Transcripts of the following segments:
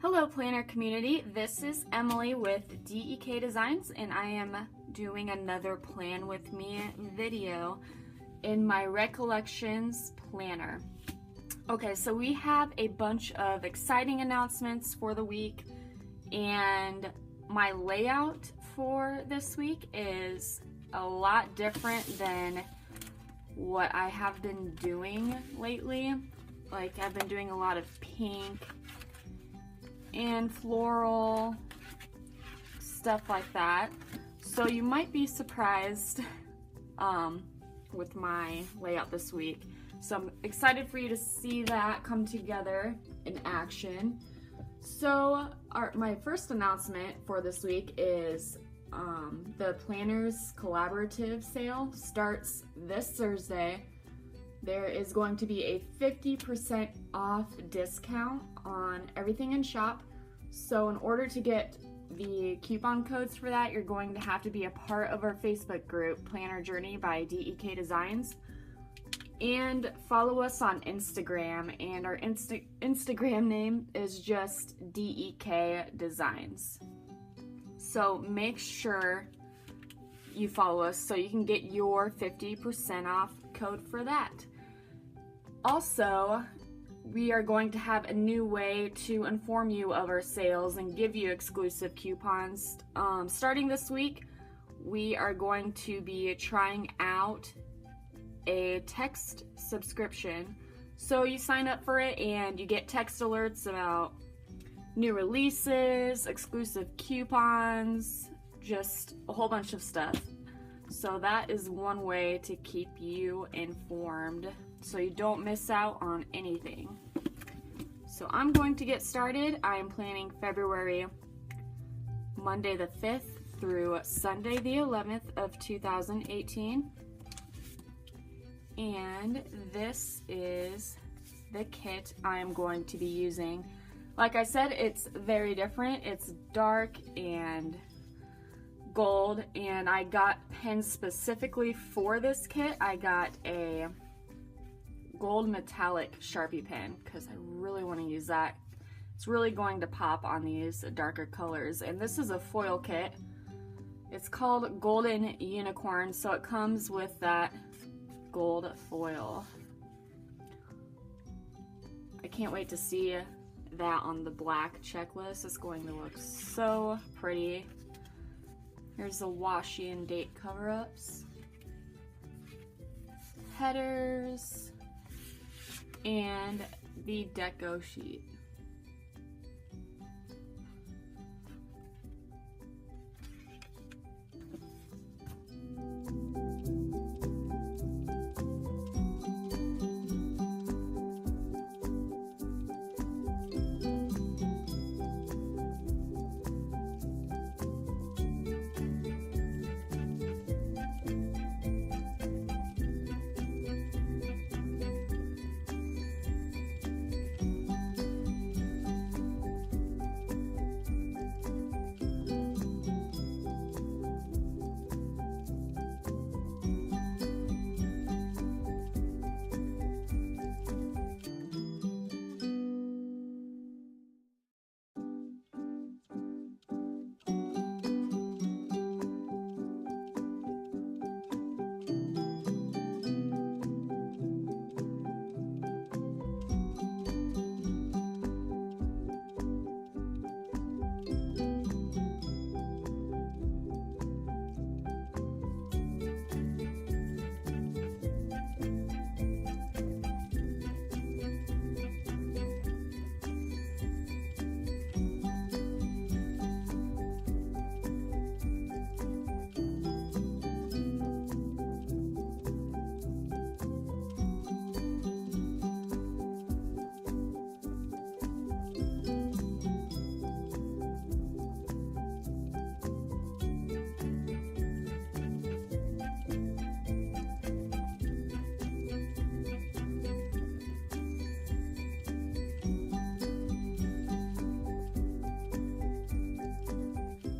Hello planner community, this is Emily with DEK Designs and I am doing another Plan With Me video in my Recollections planner. Okay, so we have a bunch of exciting announcements for the week, and my layout for this week is a lot different than what I have been doing lately. Like, I've been doing a lot of pink and floral stuff like that, so you might be surprised with my layout this week. So I'm excited for you to see that come together in action. So my first announcement for this week is the Planners Collaborative sale starts this Thursday. There is going to be a 50% off discount on everything in shop. So in order to get the coupon codes for that, you're going to have to be a part of our Facebook group, Planner Journey by DEK Designs, and follow us on Instagram, and our Instagram name is just DEK Designs. So make sure you follow us so you can get your 50% off code for that. Also, we are going to have a new way to inform you of our sales and give you exclusive coupons. Starting this week, we are going to be trying out a text subscription. So you sign up for it and you get text alerts about new releases, exclusive coupons, just a whole bunch of stuff. So that is one way to keep you informed so you don't miss out on anything. So I'm going to get started. I am planning February Monday the 5th through Sunday the 11th of 2018. And this is the kit I am going to be using. Like I said, it's very different. It's dark and gold, and I got pens specifically for this kit. I got a gold metallic Sharpie pen because I really want to use that. It's really going to pop on these darker colors, and this is a foil kit. It's called Golden Unicorn, so it comes with that gold foil. I can't wait to see that on the black checklist. It's going to look so pretty. Here's the washi and date cover-ups, headers, and the deco sheet.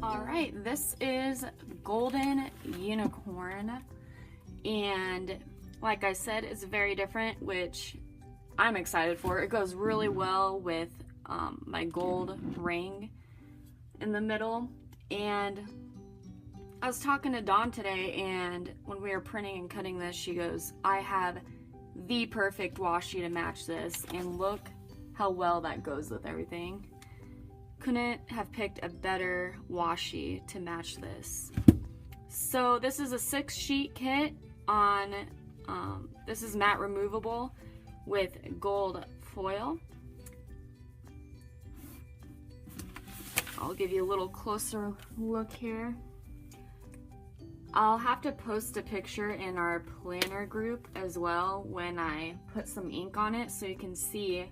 Alright, this is Golden Unicorn, and like I said, it's very different, which I'm excited for. It goes really well with my gold ring in the middle. And I was talking to Dawn today, and when we were printing and cutting this, she goes, I have the perfect washi to match this, and look how well that goes with everything. Couldn't have picked a better washi to match this. So this is a 6-sheet kit on, this is matte removable with gold foil. I'll give you a little closer look here. I'll have to post a picture in our planner group as well when I put some ink on it so you can see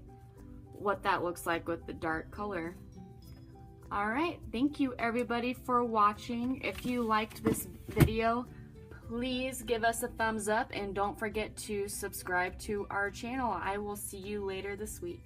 what that looks like with the dark color. Alright, thank you everybody for watching. If you liked this video, please give us a thumbs up and don't forget to subscribe to our channel. I will see you later this week.